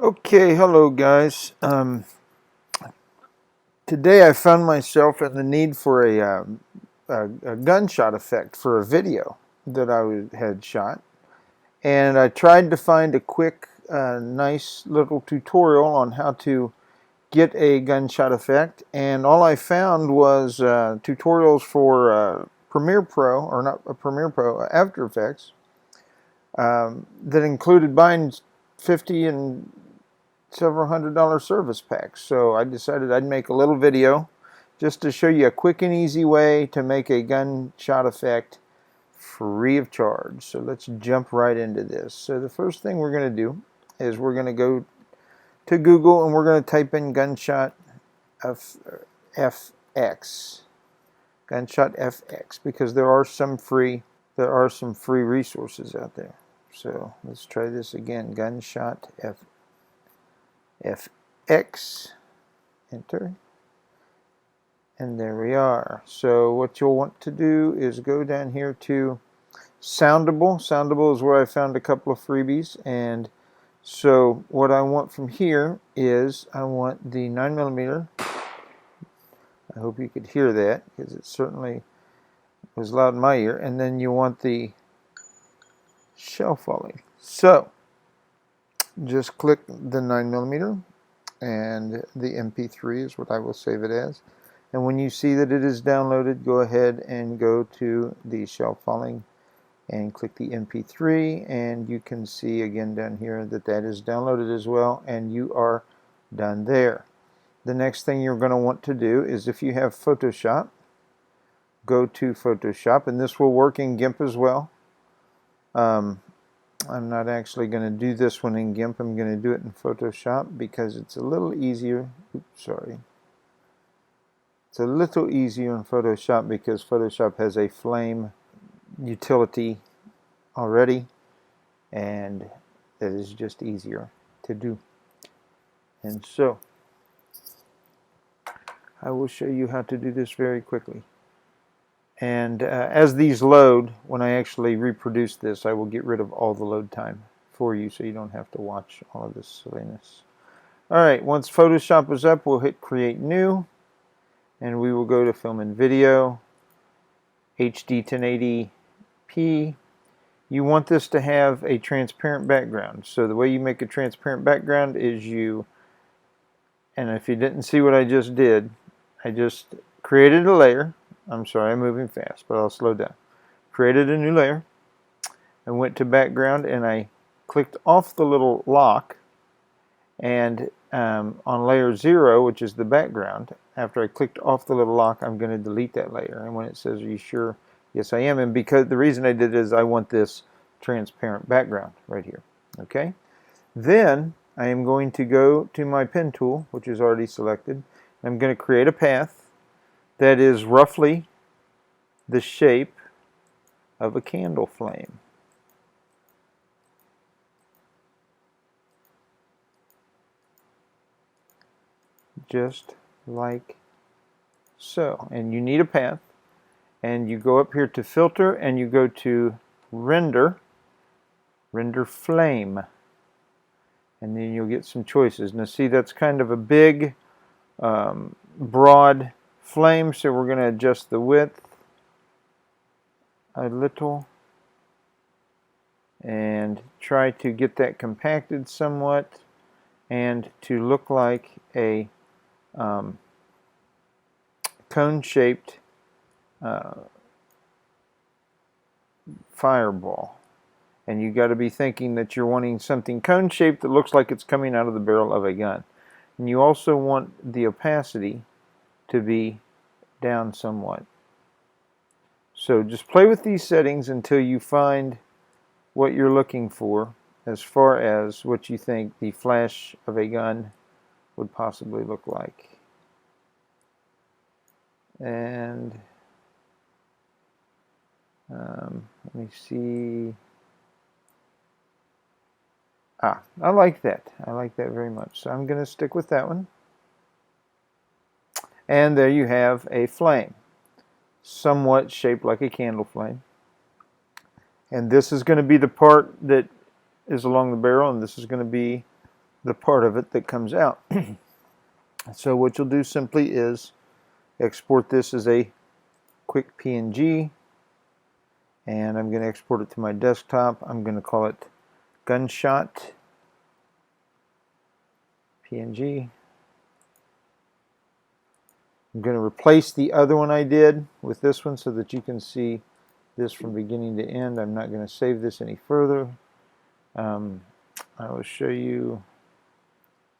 Okay, hello guys. Today I found myself in the need for a gunshot effect for a video that had shot, and I tried to find a quick, nice little tutorial on how to get a gunshot effect, and all I found was tutorials for Premiere Pro, or not Premiere Pro, After Effects, that included buying 50 and several $100 service packs. So I decided I'd make a little video just to show you a quick and easy way to make a gunshot effect free of charge. So let's jump right into this. So the first thing we're going to do is we're going to go to Google and we're going to type in gunshot FX. Gunshot FX, because there are some free resources out there. So let's try this again. Gunshot FX, enter, and there we are. So what you'll want to do is go down here to Soundable. Soundable is where I found a couple of freebies, and so what I want from here is I want the 9mm. I hope you could hear that, because it certainly was loud in my ear. And then you want the shell falling. So just click the 9mm, and the MP3 is what I will save it as. And when you see that it is downloaded, go ahead and go to the shelf falling and click the MP3, and you can see again down here that that is downloaded as well, and you are done there. The next thing you're going to want to do is, if you have Photoshop, go to Photoshop, and this will work in GIMP as well. I'm not actually going to do this one in GIMP. I'm going to do it in Photoshop because it's a little easier. Oops, sorry. It's a little easier in Photoshop because Photoshop has a flame utility already, and that is just easier to do. And so I will show you how to do this very quickly. And as these load, when I actually reproduce this, I will get rid of all the load time for you so you don't have to watch all of this silliness. Alright, once Photoshop is up, we'll hit Create New, and we will go to Film and Video, HD 1080p. You want this to have a transparent background. So the way you make a transparent background is and if you didn't see what I just did, I just created a layer. I'm sorry, I'm moving fast, but I'll slow down. Created a new layer. I went to background and I clicked off the little lock, and on layer 0, which is the background, after I clicked off the little lock, I'm going to delete that layer. And when it says, are you sure? Yes, I am. And because the reason I did it is I want this transparent background right here. Okay? Then I am going to go to my pen tool, which is already selected. I'm going to create a path that is roughly the shape of a candle flame. Just like so. And you need a path, and you go up here to Filter, and you go to Render Flame, and then you'll get some choices. Now see, that's kind of a big, broad flame, so we're going to adjust the width a little and try to get that compacted somewhat and to look like a cone-shaped fireball. And you got to be thinking that you're wanting something cone-shaped that looks like it's coming out of the barrel of a gun. And you also want the opacity to be down somewhat. So just play with these settings until you find what you're looking for as far as what you think the flash of a gun would possibly look like. And let me see. I like that. I like that very much. So I'm going to stick with that one. And there you have a flame, somewhat shaped like a candle flame. And this is going to be the part that is along the barrel, and this is going to be the part of it that comes out. So what you'll do simply is export this as a quick PNG, and I'm going to export it to my desktop. I'm going to call it gunshot PNG. I'm going to replace the other one I did with this one so that you can see this from beginning to end. I'm not going to save this any further. I will show you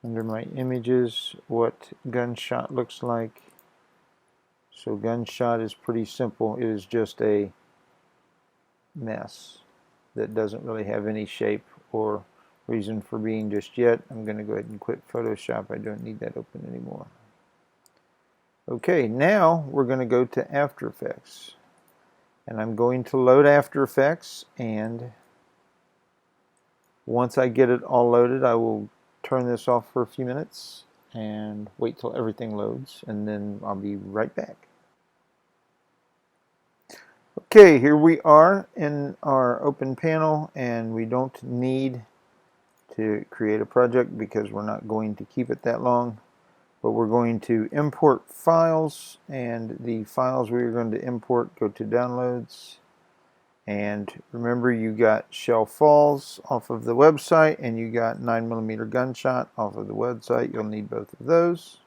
under my images what gunshot looks like. So gunshot is pretty simple. It is just a mess that doesn't really have any shape or reason for being just yet. I'm going to go ahead and quit Photoshop. I don't need that open anymore. Okay, now we're going to go to After Effects. And I'm going to load After Effects, and once I get it all loaded, I will turn this off for a few minutes and wait till everything loads, and then I'll be right back. Okay, here we are in our open panel, and we don't need to create a project because we're not going to keep it that long. But we're going to import files, and the files we are going to import go to downloads. And remember, you got Shell Falls off of the website, and you got 9mm Gunshot off of the website. You'll need both of those.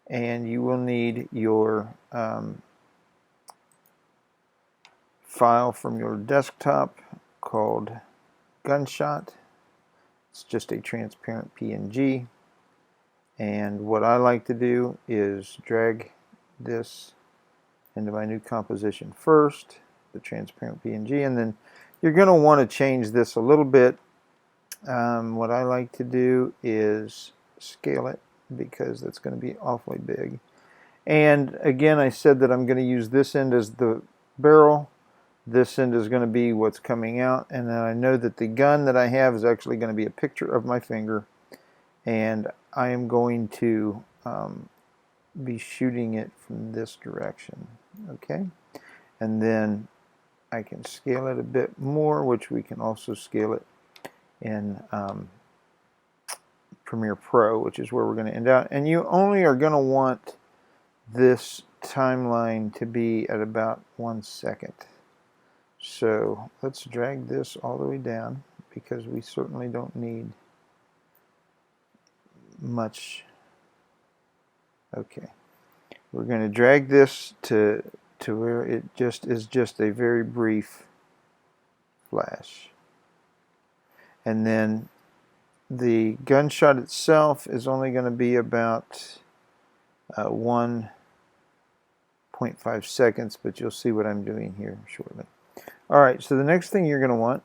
And you will need your file from your desktop called Gunshot. It's just a transparent PNG. And what I like to do is drag this into my new composition first, the transparent PNG, and then you're going to want to change this a little bit. What I like to do is scale it because that's going to be awfully big. And again, I said that I'm going to use this end as the barrel. This end is going to be what's coming out, and then I know that the gun that I have is actually going to be a picture of my finger, and I am going to be shooting it from this direction. Okay, and then I can scale it a bit more, which we can also scale it in Premiere Pro, which is where we're going to end out. And you only are going to want this timeline to be at about 1 second. So let's drag this all the way down because we certainly don't need much. Okay, we're going to drag this to where it just is just a very brief flash, and then the gunshot itself is only going to be about 1.5 seconds, but you'll see what I'm doing here shortly. Alright, so the next thing you're going to want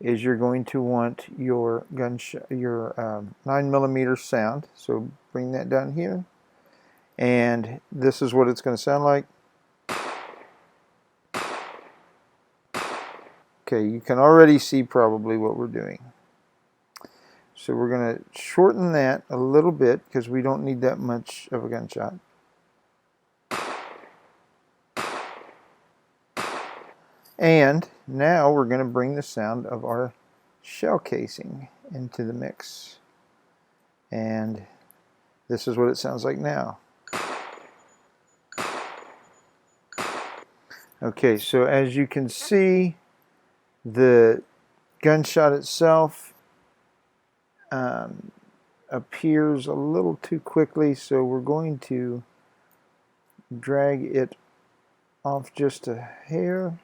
is you're going to want your gunshot, your 9mm sound. So bring that down here, and this is what it's going to sound like. Okay, you can already see probably what we're doing. So we're going to shorten that a little bit because we don't need that much of a gunshot. And now we're going to bring the sound of our shell casing into the mix. And this is what it sounds like now. Okay, so as you can see, the gunshot itself appears a little too quickly, so we're going to drag it off just a hair.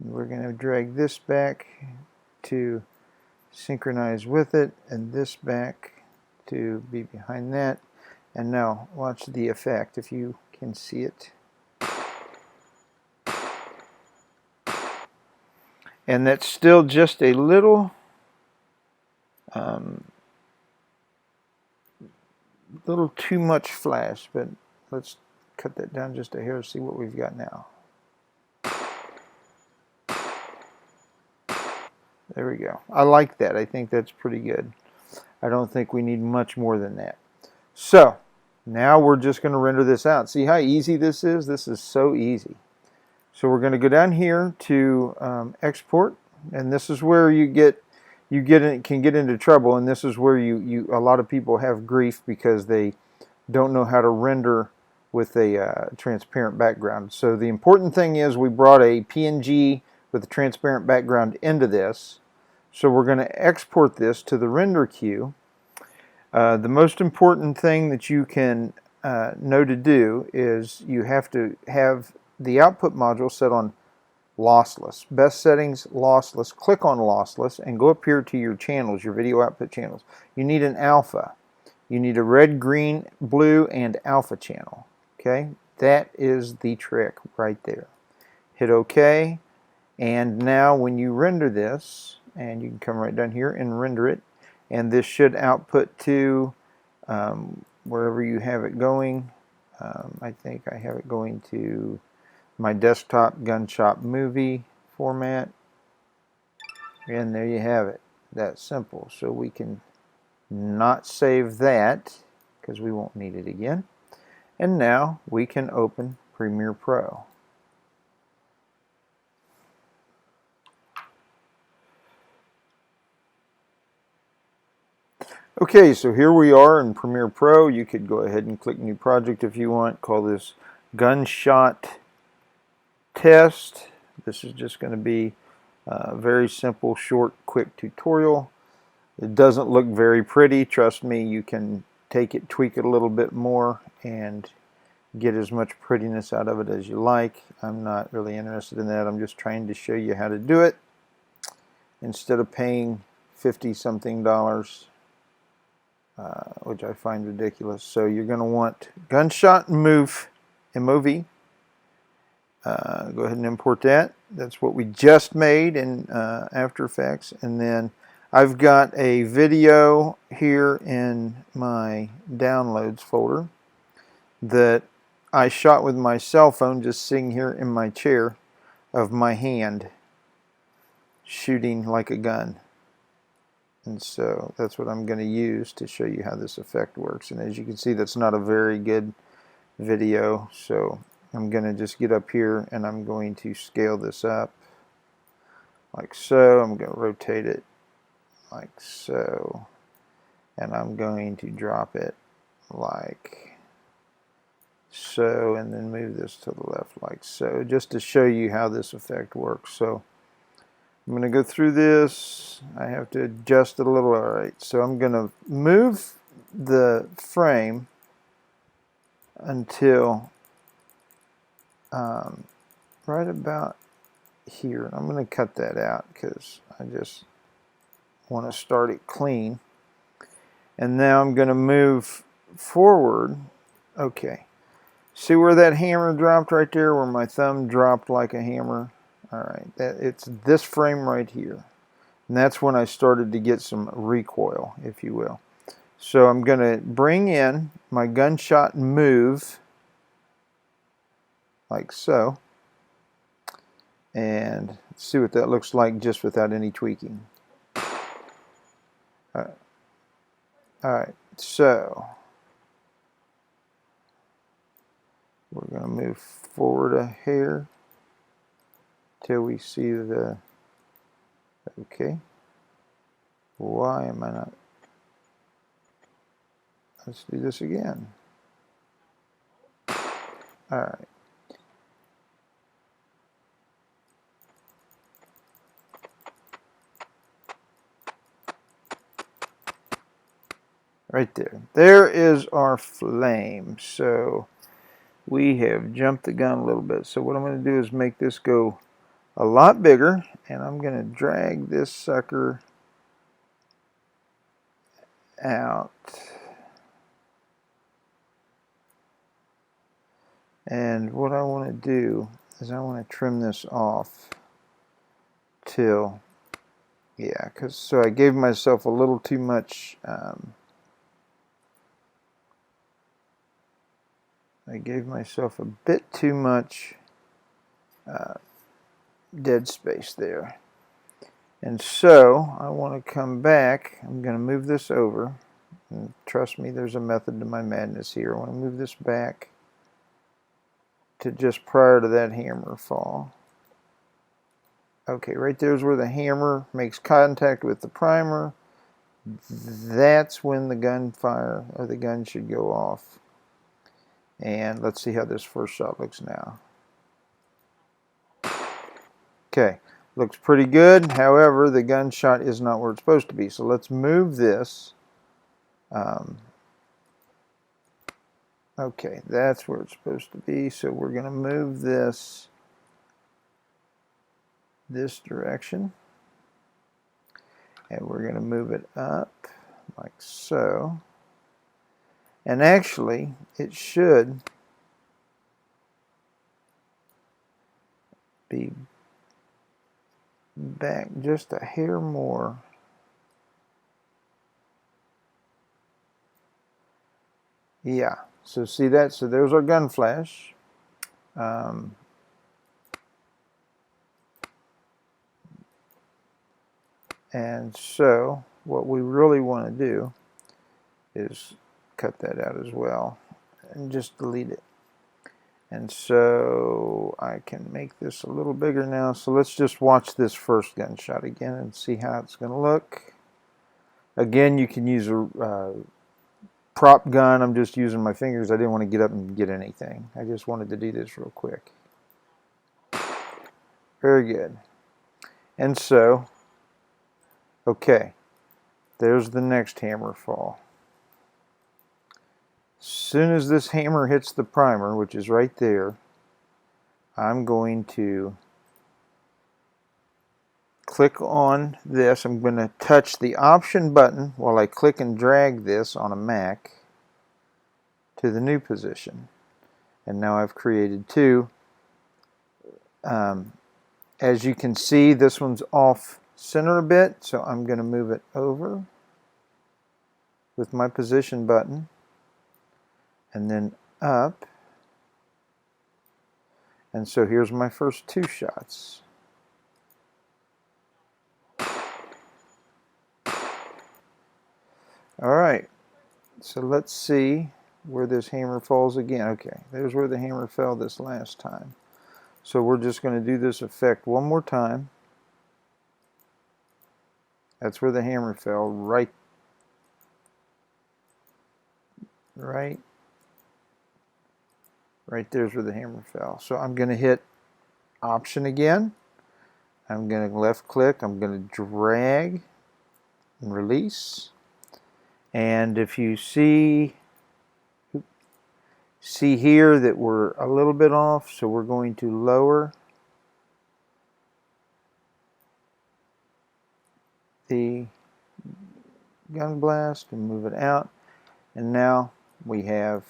We're going to drag this back to synchronize with it, and this back to be behind that. And now watch the effect if you can see it. And that's still just a little too much flash, but let's cut that down just a hair to see what we've got now. There we go. I like that. I think that's pretty good. I don't think we need much more than that. So now we're just going to render this out. See how easy this is? This is so easy. So we're going to go down here to export, and this is where you get you can get into trouble, and this is where a lot of people have grief because they don't know how to render with a transparent background. So the important thing is we brought a PNG with a transparent background into this. So we're going to export this to the render queue. The most important thing that you can know to do is you have to have the output module set on lossless. Best settings, lossless. Click on lossless and go up here to your channels, your video output channels. You need an alpha. You need a red, green, blue, and alpha channel. Okay, that is the trick right there. Hit OK, and now when you render this, and you can come right down here and render it, and this should output to wherever you have it going. I think I have it going to my desktop gunshot movie format, and there you have it. That's simple. So we can not save that because we won't need it again. And now we can open Premiere Pro. Okay, so here we are in Premiere Pro. You could go ahead and click New Project if you want. Call this Gunshot Test. This is just going to be a very simple, short, quick tutorial. It doesn't look very pretty. Trust me, you can take it, tweak it a little bit more, and get as much prettiness out of it as you like. I'm not really interested in that. I'm just trying to show you how to do it instead of paying $50-something, which I find ridiculous. So you're going to want Gunshot MOV. Go ahead and import that. That's what we just made in After Effects. And then I've got a video here in my downloads folder that I shot with my cell phone just sitting here in my chair of my hand shooting like a gun. And so that's what I'm going to use to show you how this effect works. And as you can see, that's not a very good video. So I'm going to just get up here and I'm going to scale this up like so. I'm going to rotate it like so. And I'm going to drop it like so, and then move this to the left like so, just to show you how this effect works. So I'm going to go through this. I have to adjust it a little. Alright, so I'm going to move the frame until right about here. I'm going to cut that out because I just want to start it clean. And now I'm going to move forward. Okay. See where that hammer dropped right there, where my thumb dropped like a hammer? Alright, it's this frame right here. And that's when I started to get some recoil, if you will. So I'm going to bring in my gunshot move, like so. And see what that looks like just without any tweaking. Alright, so we're going to move forward a hair till we see the, okay, why am I not, let's do this again. Alright. Right there. There is our flame. So we have jumped the gun a little bit. So what I'm going to do is make this go a lot bigger, and I'm going to drag this sucker out. And what I want to do is I want to trim this off till, yeah, because so I gave myself a little too much I gave myself a bit too much dead space there. And so I want to come back. I'm going to move this over. And trust me, there's a method to my madness here. I want to move this back to just prior to that hammer fall. Okay, right there's where the hammer makes contact with the primer. That's when the gunfire or the gun should go off. And let's see how this first shot looks now. Okay, looks pretty good. However, the gunshot is not where it's supposed to be. So let's move this. Okay, that's where it's supposed to be. So we're going to move this direction. And we're going to move it up like so. And actually, it should be back just a hair more. Yeah, so see that? So there's our gun flash. And so what we really want to do is cut that out as well and just delete it. And so I can make this a little bigger now. So let's just watch this first gunshot again and see how it's going to look. Again, you can use a prop gun. I'm just using my fingers. I didn't want to get up and get anything. I just wanted to do this real quick. Very good. And so, okay, there's the next hammer fall. As soon as this hammer hits the primer, which is right there, I'm going to click on this. I'm going to touch the option button while I click and drag this on a Mac to the new position. And now I've created two. As you can see, this one's off center a bit, so I'm going to move it over with my position button and then up. And so here's my first two shots. Alright, so let's see where this hammer falls again. Okay, there's where the hammer fell this last time. So we're just going to do this effect one more time. That's where the hammer fell, right there's where the hammer fell. So I'm going to hit Option again. I'm going to left click. I'm going to drag and release. And if you see here that we're a little bit off, so we're going to lower the gun blast and move it out. And now we have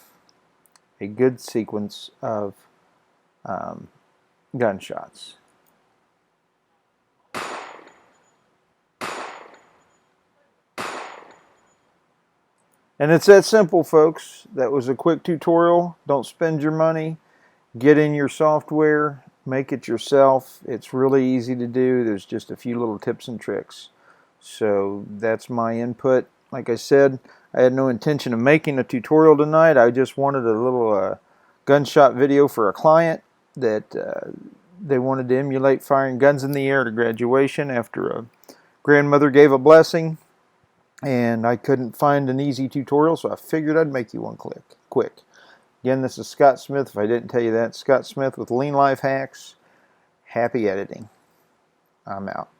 a good sequence of gunshots. And it's that simple, folks. That was a quick tutorial. Don't spend your money. Get in your software. Make it yourself. It's really easy to do. There's just a few little tips and tricks. So that's my input. Like I said, I had no intention of making a tutorial tonight. I just wanted a little gunshot video for a client that they wanted to emulate firing guns in the air to graduation after a grandmother gave a blessing. And I couldn't find an easy tutorial, so I figured I'd make you one quick. Again, this is Scott Smith. If I didn't tell you that, Scott Smith with Lean Life Hacks. Happy editing. I'm out.